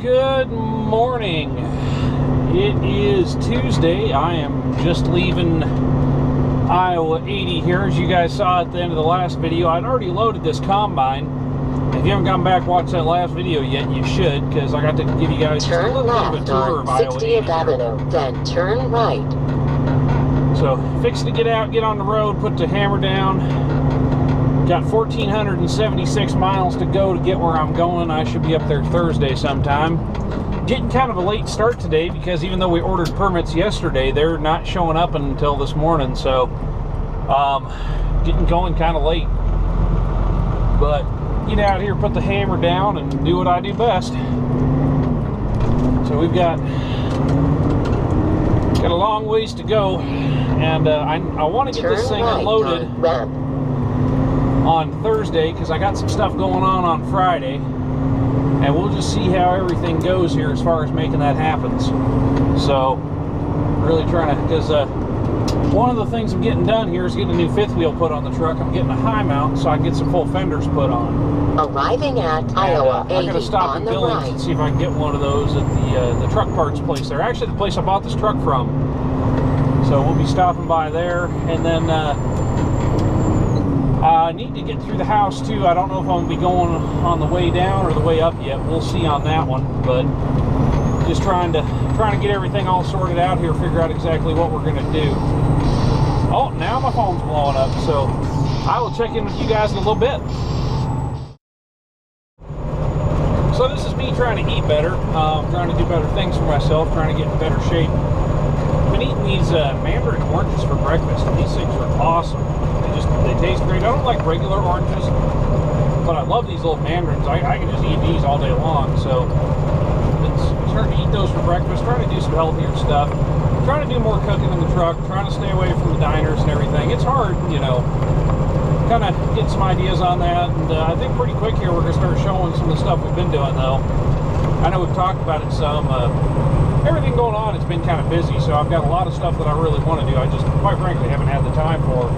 Good morning. It is Tuesday. I am just leaving Iowa 80 here. As you guys saw at the end of the last video, I'd already loaded this combine. If you haven't gone back and watched that last video yet, you should, because I got to give you guys turn a little left bit of a tour of Iowa 80 60th Avenue, then turn right. So, fixing to get out, get on the road, put the hammer down. Got 1,476 miles to go to get where I'm going. I should be up there Thursday sometime. Getting kind of a late start today because even though we ordered permits yesterday, they're not showing up until this morning. So, getting going kind of late. But get out here, put the hammer down, and do what I do best. So we've got a long ways to go, and I want to get this thing unloaded on Thursday because I got some stuff going on Friday, and we'll just see how everything goes here as far as making that happen. So really trying to, because one of the things I'm getting done here is getting a new fifth wheel put on the truck. I'm getting a high mount so I can get some full fenders put on. Arriving at Iowa 80 I'm going to stop at Billings and see if I can get one of those at the truck parts place there. Actually, the place I bought this truck from. So we'll be stopping by there, and then I need to get through the house too. I don't know if I'm going to be going on the way down or the way up yet. We'll see on that one, but just trying to get everything all sorted out here, figure out exactly what we're going to do. Oh, now my phone's blowing up, so I will check in with you guys in a little bit. So this is me trying to eat better, trying to do better things for myself, trying to get in better shape. I've been eating these mandarin oranges for breakfast, and these things are awesome. They taste great. I don't like regular oranges, but I love these little mandarins. I can just eat these all day long. So it's starting to eat those for breakfast, trying to do some healthier stuff, trying to do more cooking in the truck, trying to stay away from the diners and everything. It's hard, you know, kind of get some ideas on that. And I think pretty quick here we're going to start showing some of the stuff we've been doing, though. I know we've talked about it some. Everything going on, it's been kind of busy, so I've got a lot of stuff that I really want to do. I just, quite frankly, haven't had the time for.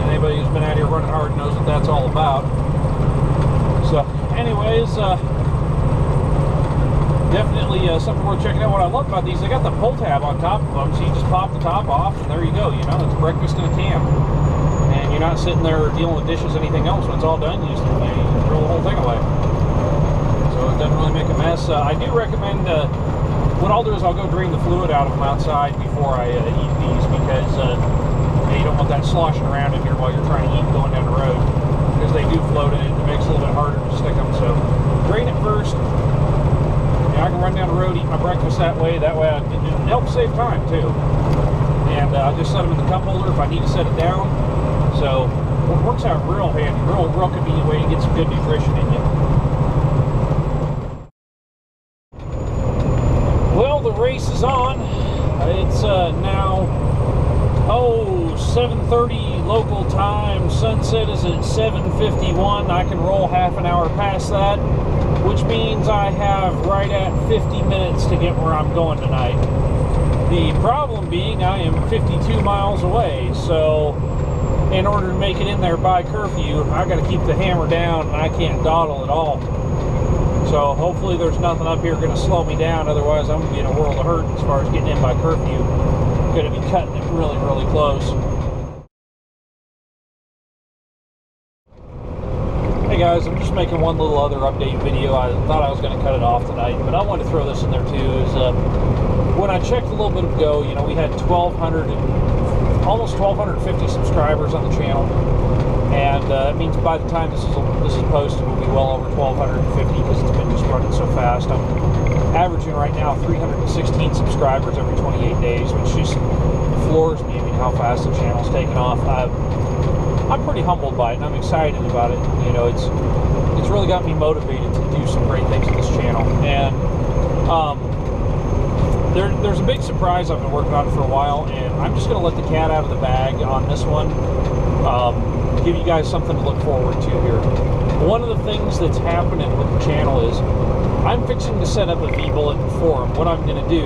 Anybody who's been out here running hard knows what that's all about. So, anyways, definitely something worth checking out. What I love about these, they got the pull tab on top of them, so you just pop the top off, and there you go. You know, it's breakfast in a can. And you're not sitting there dealing with dishes, anything else. When it's all done, you just throw the whole thing away. So it doesn't really make a mess. I do recommend, what I'll do is I'll go drain the fluid out of them outside before I eat these, because you don't want that sloshing around in here while you're trying to eat going down the road, because they do float in it. It makes it a little bit harder to stick them. So drain it first. I can run down the road, eat my breakfast that way. That way it helps save time too. And I'll just set them in the cup holder if I need to set it down. So it works out real handy, real convenient way to get some good nutrition in you. Well, the race is on. It's now 7:30 local time. Sunset is at 7:51. I can roll half an hour past that, which means I have right at 50 minutes to get where I'm going tonight. The problem being I am 52 miles away, so in order to make it in there by curfew, I got to keep the hammer down, and I can't dawdle at all. So hopefully there's nothing up here going to slow me down. Otherwise I'm going to be in a world of hurt as far as getting in by curfew. I'm going to be cutting it really, really close. Hey guys, I'm just making one little other update video. I thought I was going to cut it off tonight, but I wanted to throw this in there too. When I checked a little bit ago, you know, we had almost 1,250 subscribers on the channel, and that means by the time this is posted, we'll be well over 1,250 because it's been just running so fast. I'm averaging right now 316 subscribers every 28 days, which just floors me. I mean, how fast the channel's taken off. I'm pretty humbled by it, and I'm excited about it. You know, it's really got me motivated to do some great things with this channel. And there's a big surprise I've been working on for a while, and I'm just going to let the cat out of the bag on this one. give you guys something to look forward to here. One of the things that's happening with the channel is I'm fixing to set up a V-Bullet forum. What I'm going to do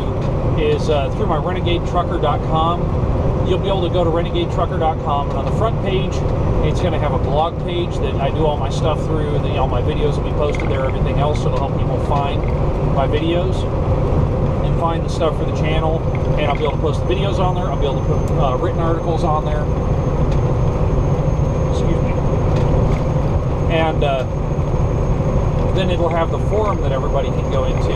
is through my renegadetrucker.com, you'll be able to go to renegadetrucker.com, and on the front page, it's going to have a blog page that I do all my stuff through, and all my videos will be posted there, everything else, so it'll help people find my videos and find the stuff for the channel, and I'll be able to post the videos on there. I'll be able to put written articles on there. Excuse me. And then it'll have the forum that everybody can go into,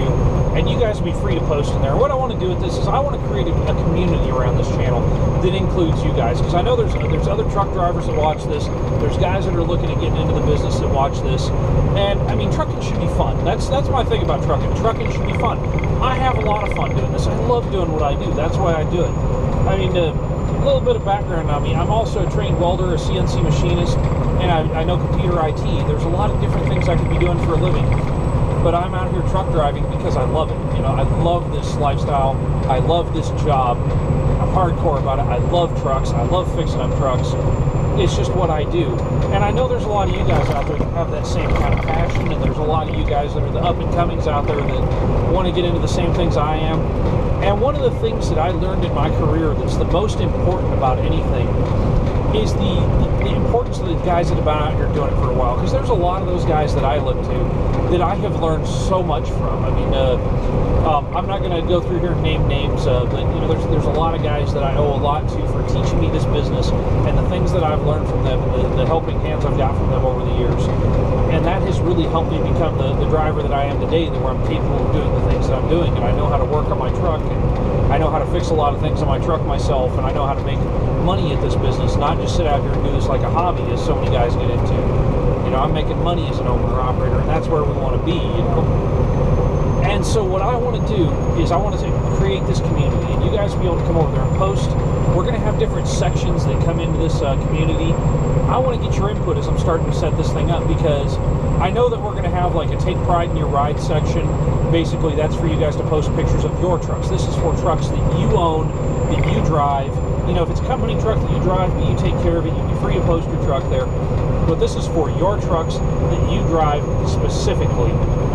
and you guys will be free to post in there. What I want to do with this is I want to create a community around this channel that includes you guys, because I know there's other truck drivers that watch this. There's guys that are looking at getting into the business that watch this, and I mean, trucking should be fun. That's my thing about trucking. Trucking should be fun. I have a lot of fun doing this. I love doing what I do. That's why I do it. I mean, a little bit of background on me. I'm also a trained welder, a CNC machinist, and I know computer IT. There's a lot of different things I could be doing for a living, but I'm out here truck driving because I love it. You know, I love this lifestyle. I love this job. I'm hardcore about it. I love trucks. I love fixing up trucks. It's just what I do. And I know there's a lot of you guys out there that have that same kind of passion, and there's a lot of you guys that are the up-and-comings out there that want to get into the same things I am. And one of the things that I learned in my career that's the most important about anything is the importance of the guys that have been out here doing it for a while. Because there's a lot of those guys that I look to that I have learned so much from. I mean, I'm not going to go through here and name names, but you know, there's a lot of guys that I owe a lot to for teaching me this business, and the things that I've learned from them, and the helping hands I've got from them over the years. And that has really helped me become the driver that I am today, where I'm capable of doing the things that I'm doing, and I know how to work on my truck, and I know how to fix a lot of things on my truck myself, and I know how to make money at this business, not just sit out here and do this like a hobby, as so many guys get into. You know, I'm making money as an owner-operator, and that's where we want to be, you know. And so what I want to do is I want to create this community, and you guys will be able to come over there and post. We're going to have different sections that come into this community. I want to get your input as I'm starting to set this thing up, because I know that we're going to have like a take pride in your ride section. Basically, that's for you guys to post pictures of your trucks. This is for trucks that you own, that you drive. You know, if it's a company truck that you drive, but you take care of it, you'd be free to post your truck there. But this is for your trucks that you drive specifically.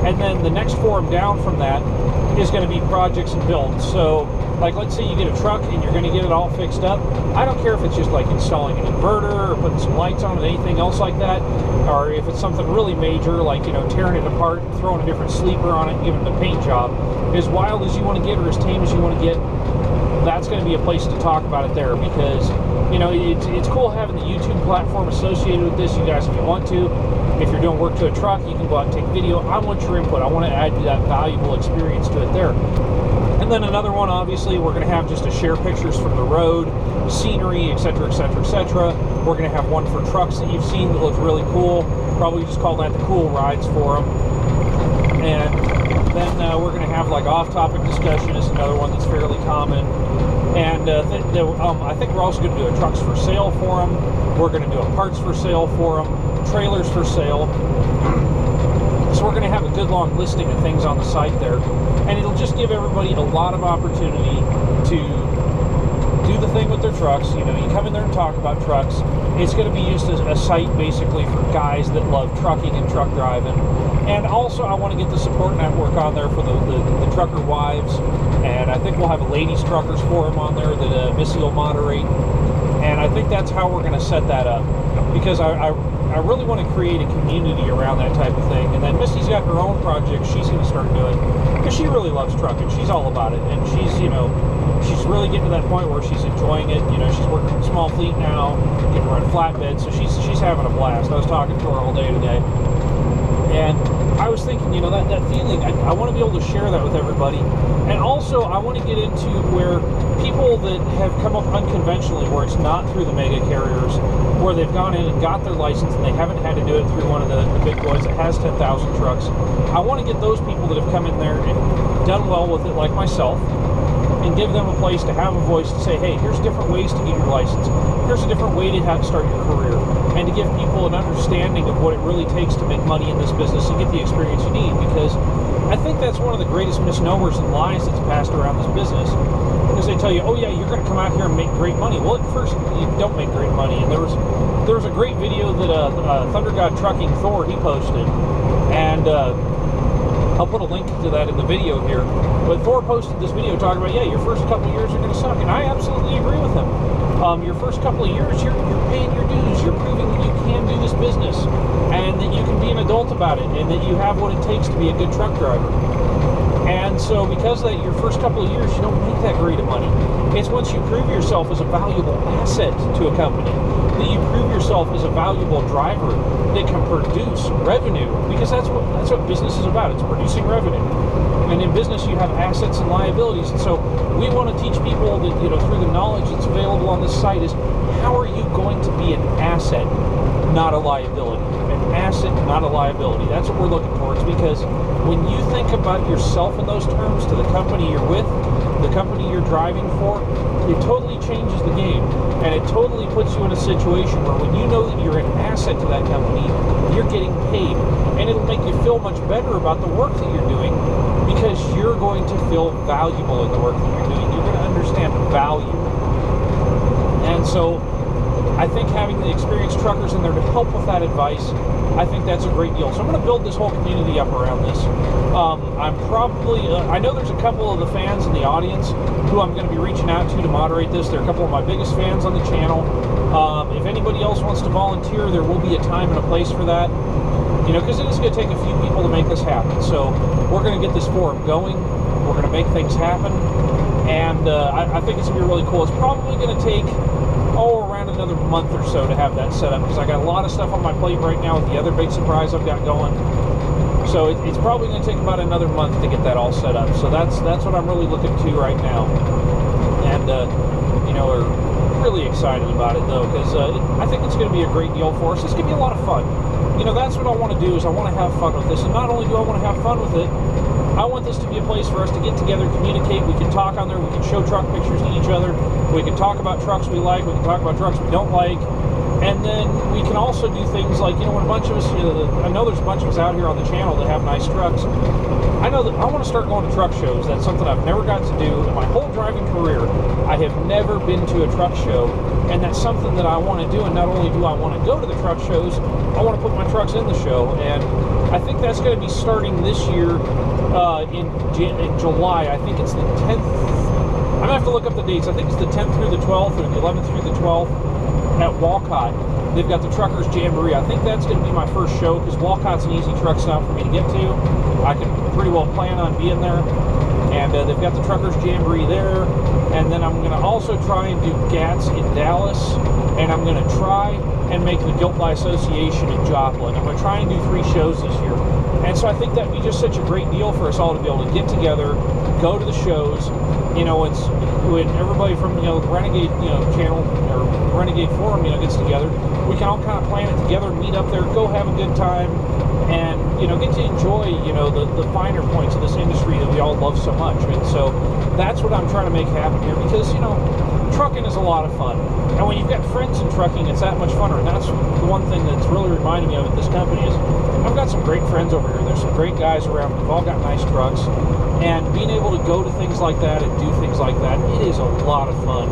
And then the next forum down from that is going to be projects and builds. So, like, let's say you get a truck and you're going to get it all fixed up. I don't care if it's just like installing an inverter or putting some lights on it, anything else like that, or if it's something really major, like, you know, tearing it apart, throwing a different sleeper on it, and giving it a paint job. As wild as you want to get, or as tame as you want to get, that's going to be a place to talk about it there, because, you know, it's cool having the YouTube platform associated with this. You guys, if you want to, if you're doing work to a truck, you can go out and take video. I want your input. I want to add that valuable experience to it there. And then another one, obviously, we're going to have just to share pictures from the road, scenery, etc., etc., etc. We're going to have one for trucks that you've seen that look really cool. Probably just call that the cool rides forum. And then we're going to have like off-topic discussion is another one that's fairly common. And I think we're also going to do a trucks for sale forum. We're going to do a parts for sale forum, trailers for sale. So we're going to have a good long listing of things on the site there. And it'll just give everybody a lot of opportunity to do the thing with their trucks. You know, you come in there and talk about trucks. It's going to be used as a site basically for guys that love trucking and truck driving. And also I want to get the support network on there for the trucker wives. And I think we'll have a ladies truckers forum on there that Missy will moderate. And I think that's how we're going to set that up, because I really want to create a community around that type of thing. And then Missy's got her own project she's going to start doing, because she really loves trucking. She's all about it, and she's, you know, she's really getting to that point where she's enjoying it. You know, she's working with small fleet now, getting to run flatbed, so she's having a blast. I was talking to her all day today, and I was thinking, you know, that feeling, I want to be able to share that with everybody. And also I want to get into where people that have come up unconventionally, where it's not through the mega carriers, where they've gone in and got their license and they haven't had to do it through one of the big boys that has 10,000 trucks. I want to get those people that have come in there and done well with it, like myself, and give them a place to have a voice to say, hey, here's different ways to get your license. Here's a different way to have to start your career. And to give people an understanding of what it really takes to make money in this business and get the experience you need. Because I think that's one of the greatest misnomers and lies that's passed around this business. Because they tell you, oh yeah, you're going to come out here and make great money. Well, at first, you don't make great money. And there was there was a great video that Thunder God Trucking Thor, he posted, and I'll put a link to that in the video here. But Thor posted this video talking about, yeah, your first couple of years are going to suck, and I absolutely agree with him. Your first couple of years, you're paying your dues, you're proving that you can do this business, and that you can be an adult about it, and that you have what it takes to be a good truck driver. And so because that your first couple of years, you don't make that great of money. It's once you prove yourself as a valuable asset to a company, that you prove yourself as a valuable driver that can produce revenue, because that's what business is about. It's producing revenue. And in business, you have assets and liabilities. And so we want to teach people that, through the knowledge that's available on this site, is how are you going to be an asset, not a liability? An asset, not a liability. That's what we're looking towards, because when you think about yourself in those terms to the company you're with, the company you're driving for, it totally changes the game. And it totally puts you in a situation where when you know that you're an asset to that company, you're getting paid. And it'll make you feel much better about the work that you're doing, because you're going to feel valuable in the work that you're doing. You're going to understand value. And so I think having the experienced truckers in there to help with that advice, I think that's a great deal. So I'm going to build this whole community up around this. I'm probably, I know there's a couple of the fans in the audience who I'm going to be reaching out to moderate this. They're a couple of my biggest fans on the channel. If anybody else wants to volunteer, there will be a time and a place for that. Because it is going to take a few people to make this happen. So we're going to get this forum going. We're going to make things happen. And I think it's going to be really cool. It's probably going to take, around another month or so to have that set up, because I got a lot of stuff on my plate right now with the other big surprise I've got going. So it's probably going to take about another month to get that all set up. So that's what I'm really looking to right now. And, we're really excited about it, though, because I think it's going to be a great deal for us. It's going to be a lot of fun. That's what I want to do, is I want to have fun with this. And not only do I want to have fun with it, I want this to be a place for us to get together, communicate. We can talk on there. We can show truck pictures to each other. We can talk about trucks we like. We can talk about trucks we don't like. And then we can also do things like, when a bunch of us, I know there's a bunch of us out here on the channel that have nice trucks. I know that I want to start going to truck shows. That's something I've never got to do in my whole driving career. I have never been to a truck show, and that's something that I want to do. And not only do I want to go to the truck shows, I want to put my trucks in the show. And I think that's going to be starting this year in July. I think it's the 10th. I'm going to have to look up the dates. I think it's the 10th through the 12th, or the 11th through the 12th at Walcott. They've got the Truckers Jamboree. I think that's going to be my first show, because Walcott's an easy truck stop for me to get to. I can pretty well plan on being there. And they've got the Truckers Jamboree there. And then I'm going to also try and do GATS in Dallas. And I'm going to try and make the Guilt by Association in Joplin. I'm going to try and do 3 shows this year. And so I think that would be just such a great deal for us all to be able to get together, go to the shows. It's when everybody from the Renegade channel or Renegade forum gets together, we can all kind of plan it together, meet up there, go have a good time, and get to enjoy the finer points of this industry that we all love so much. And so that's what I'm trying to make happen here, because trucking is a lot of fun, and when you've got friends in trucking, it's that much funner. And that's the one thing that's really reminding me of at this company is I've got some great friends over here. There's some great guys around. We've all got nice trucks, and being able to go to things like that and do things like that, it is a lot of fun.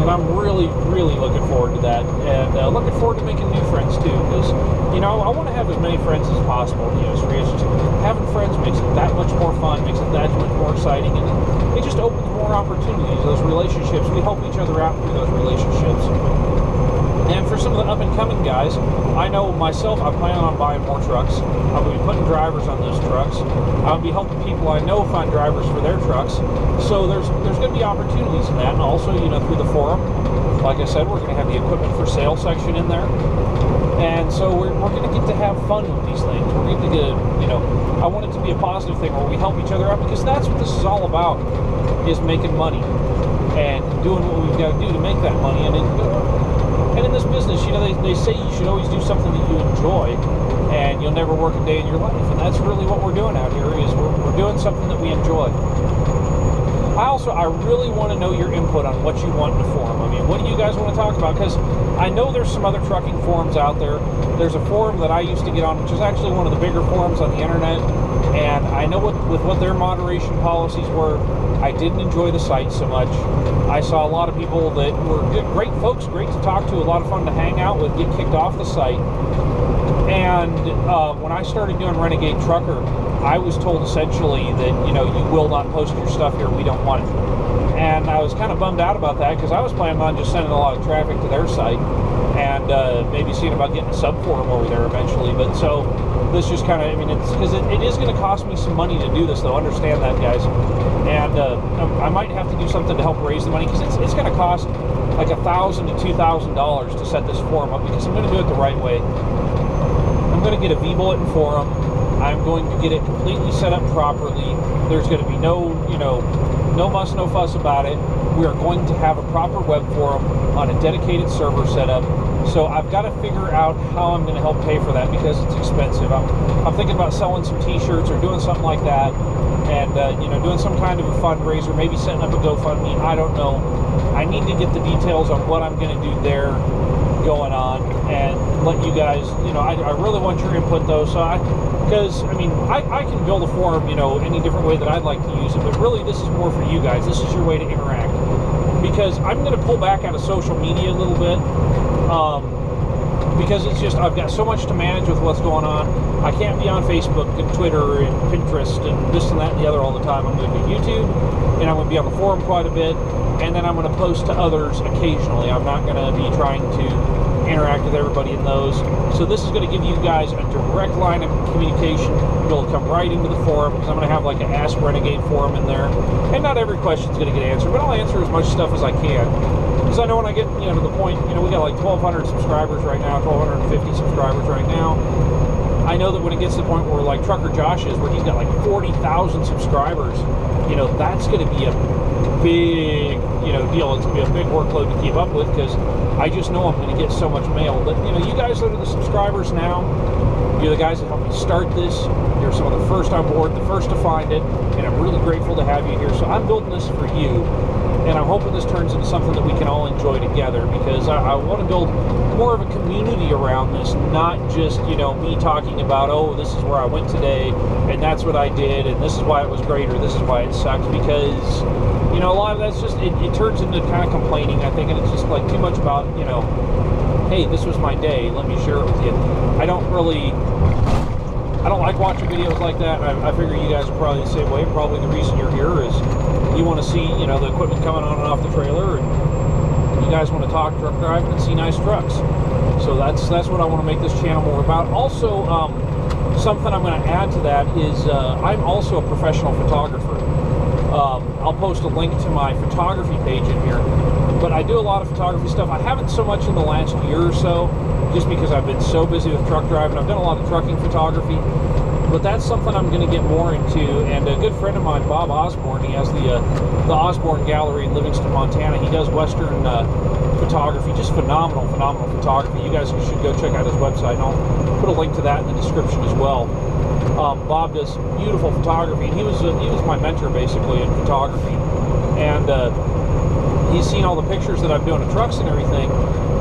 And I'm really, really looking forward to that, and looking forward to making new friends too, because I want to have as many friends as possible. Having friends makes it that much more fun, makes it that much more exciting, and it just opens more opportunities. Those relationships, we help each other out through those relationships. And for some of the up-and-coming guys, I know myself, I'm planning on buying more trucks. I'm going to be putting drivers on those trucks. I'll be helping people I know find drivers for their trucks. So there's going to be opportunities in that. And also, through the forum, like I said, we're going to have the equipment for sale section in there. And so we're going to get to have fun with these things. We're going to get, I want it to be a positive thing where we help each other out, because that's what this is all about, is making money and doing what we've got to do to make that money. And in this business, they say you should always do something that you enjoy, and you'll never work a day in your life. And that's really what we're doing out here, is we're doing something that we enjoy. I really want to know your input on what you want in the forum. me. What do you guys want to talk about? Because I know there's some other trucking forums out there. There's a forum that I used to get on, which is actually one of the bigger forums on the internet. And I know with what their moderation policies were, I didn't enjoy the site so much. I saw a lot of people that were great folks, great to talk to, a lot of fun to hang out with, get kicked off the site. And when I started doing Renegade Trucker, I was told essentially that, you know, you will not post your stuff here, we don't want it. And I was kind of bummed out about that because I was planning on just sending a lot of traffic to their site and maybe seeing about getting a sub forum over there eventually. But so this just kind of, I mean, it's because it is going to cost me some money to do this, though. Understand that, guys. And I might have to do something to help raise the money because it's going to cost like $1,000 to $2,000 to set this forum up because I'm going to do it the right way. I'm going to get a V-Bulletin forum. I'm going to get it completely set up properly. There's going to be no, you know, no muss, no fuss about it. We are going to have a proper web forum on a dedicated server setup. So I've got to figure out how I'm going to help pay for that because it's expensive. I'm thinking about selling some t-shirts or doing something like that, and you know, doing some kind of a fundraiser, maybe setting up a GoFundMe. I don't know. I need to get the details on what I'm going to do there going on and let you guys, you know, I really want your input though. So because I mean, I can build a forum, you know, any different way that I'd like to use it, but really this is more for you guys. This is your way to interact, because I'm going to pull back out of social media a little bit, because it's just, I've got so much to manage with what's going on. I can't be on Facebook and Twitter and Pinterest and this and that and the other all the time. I'm going to do YouTube, and I'm going to be on the forum quite a bit, and then I'm going to post to others occasionally. I'm not going to be trying to interact with everybody in those. So this is going to give you guys a direct line of communication. You'll come right into the forum because I'm going to have like an Ask Renegade forum in there. And not every question is going to get answered, but I'll answer as much stuff as I can. Because I know when I get, you know, to the point, you know, we got like 1,200 subscribers right now, 1,250 subscribers right now. I know that when it gets to the point where like Trucker Josh is, where he's got like 40,000 subscribers, you know, that's going to be a big, you know, deal. It's going to be a big workload to keep up with because I just know I'm going to get so much mail. But, you know, you guys that are the subscribers now, you're the guys that helped me start this. You're some of the first on board, the first to find it, and I'm really grateful to have you here. So I'm building this for you, and I'm hoping this turns into something that we can all enjoy together, because I want to build more of a community around this, not just, you know, me talking about, oh, this is where I went today, and that's what I did, and this is why it was great, or this is why it sucked, because, you know, a lot of that's just, it turns into kind of complaining, I think, and it's just like too much about, you know, hey, this was my day, let me share it with you. I don't like watching videos like that. I figure you guys are probably the same way. Probably the reason you're here is you want to see, you know, the equipment coming on and off the trailer, and you guys want to talk truck driving and see nice trucks. So that's what I want to make this channel more about. Also, something I'm going to add to that is I'm also a professional photographer. I'll post a link to my photography page in here, but I do a lot of photography stuff. I haven't so much in the last year or so, just because I've been so busy with truck driving. I've done a lot of trucking photography, but that's something I'm going to get more into. And a good friend of mine, Bob Osborne, he has the Osborne Gallery in Livingston, Montana. He does Western photography, just phenomenal photography. You guys should go check out his website, and I'll put a link to that in the description as well. Bob does beautiful photography, and he was my mentor basically in photography, and he's seen all the pictures that I'm doing of trucks and everything,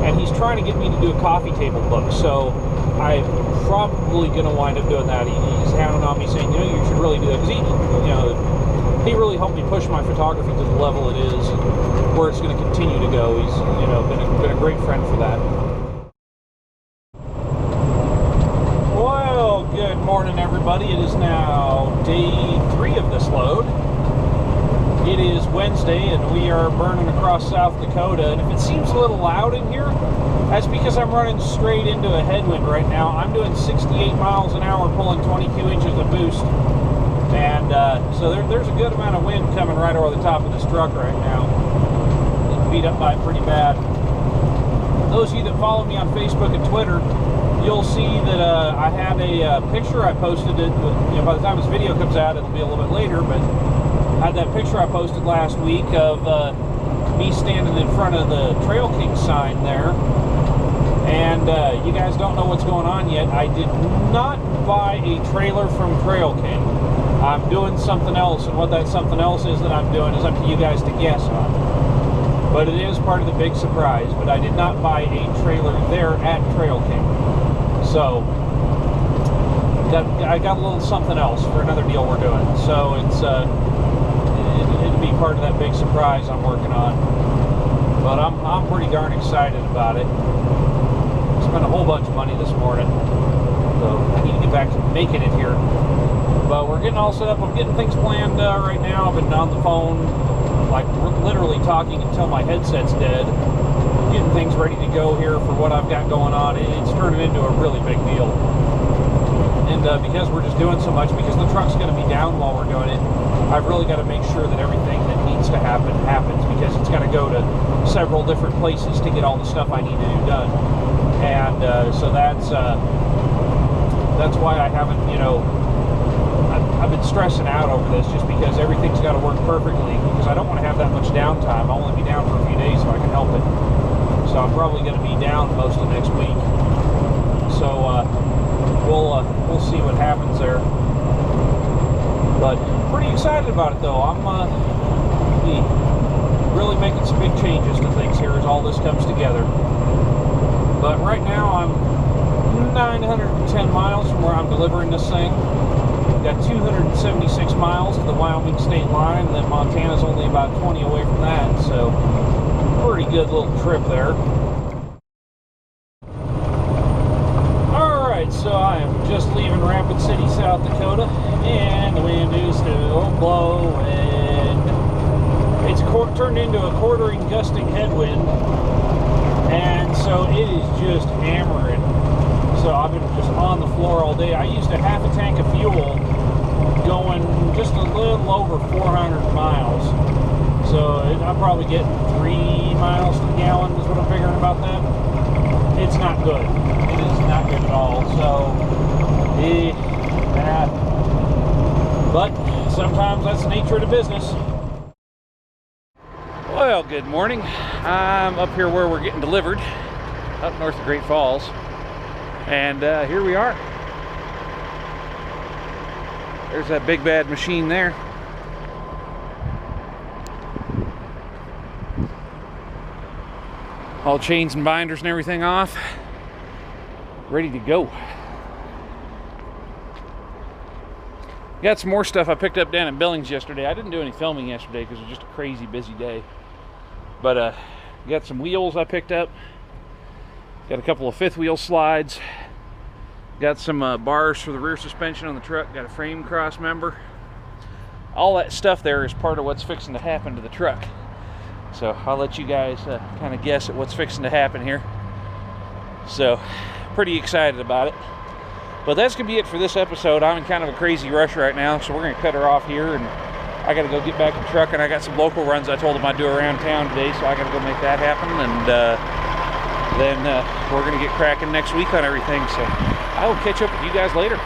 and he's trying to get me to do a coffee table book. So I'm probably going to wind up doing that. He's hounding on me saying, you know, you should really do that, because he really helped me push my photography to the level it is, and where it's going to continue to go. He's, you know, been a great friend for that. Well, good morning, everybody. It is now day 3 of this load. It is Wednesday, and we are burning across South Dakota, and if it seems a little loud in here, that's because I'm running straight into a headwind right now. I'm doing 68 miles an hour, pulling 22 inches of boost, and so there's a good amount of wind coming right over the top of this truck right now. It's beat up by it pretty bad. Those of you that follow me on Facebook and Twitter, you'll see that I have a picture I posted. You know, by the time this video comes out, it'll be a little bit later, but I had that picture I posted last week of me standing in front of the Trail King sign there, and you guys don't know what's going on yet. I did not buy a trailer from Trail King. I'm doing something else, and what that something else is that I'm doing is up to you guys to guess on. But it is part of the big surprise. But I did not buy a trailer there at Trail King. So I got a little something else for another deal we're doing. So it's it'd be part of that big surprise I'm working on. But I'm pretty darn excited about it. Spent a whole bunch of money this morning. So I need to get back to making it here. But we're getting all set up. I'm getting things planned right now. I've been on the phone, like literally talking until my headset's dead. Getting things ready to go here for what I've got going on. It's turning into a really big deal. And because we're just doing so much, because the truck's going to be down while we're doing it, I've really got to make sure that everything that needs to happen happens, because it's got to go to several different places to get all the stuff I need to do done. And so that's why I haven't, you know, I've been stressing out over this, just because everything's got to work perfectly, because I don't want to have that much downtime. I'll only be down for a few days if I can help it. So I'm probably going to be down most of next week. So we'll see what happens there. But pretty excited about it though. I'm really making some big changes to things here as all this comes together. But right now I'm 910 miles from where I'm delivering this thing. Got 276 miles to the Wyoming state line, and then Montana's only about 20 away from that, so pretty good little trip there. Alright, so I am just leaving Rapid City, South Dakota, and the wind is still blowing. It's turned into a quartering, gusting headwind, and so it is just hammering. So I've been just on the floor all day. I used a half a tank of fuel going just a little over 400 miles. So I'm probably getting 3 miles to the gallon is what I'm figuring about that. It's not good. It is not good at all. So, but sometimes that's the nature of the business. Well, good morning. I'm up here where we're getting delivered, up north of Great Falls. And here we are. There's that big bad machine there. All chains and binders and everything off. Ready to go. Got some more stuff I picked up down in Billings yesterday. I didn't do any filming yesterday because it was just a crazy busy day. But got some wheels I picked up. Got a couple of fifth wheel slides. Got some bars for the rear suspension on the truck. Got a frame cross member. All that stuff there is part of what's fixing to happen to the truck. So I'll let you guys kind of guess at what's fixing to happen here. So pretty excited about it. But that's going to be it for this episode. I'm in kind of a crazy rush right now, so we're going to cut her off here. And I got to go get back to the truck, and I got some local runs I told them I'd do around town today, so I got to go make that happen. And then we're going to get cracking next week on everything. So I will catch up with you guys later.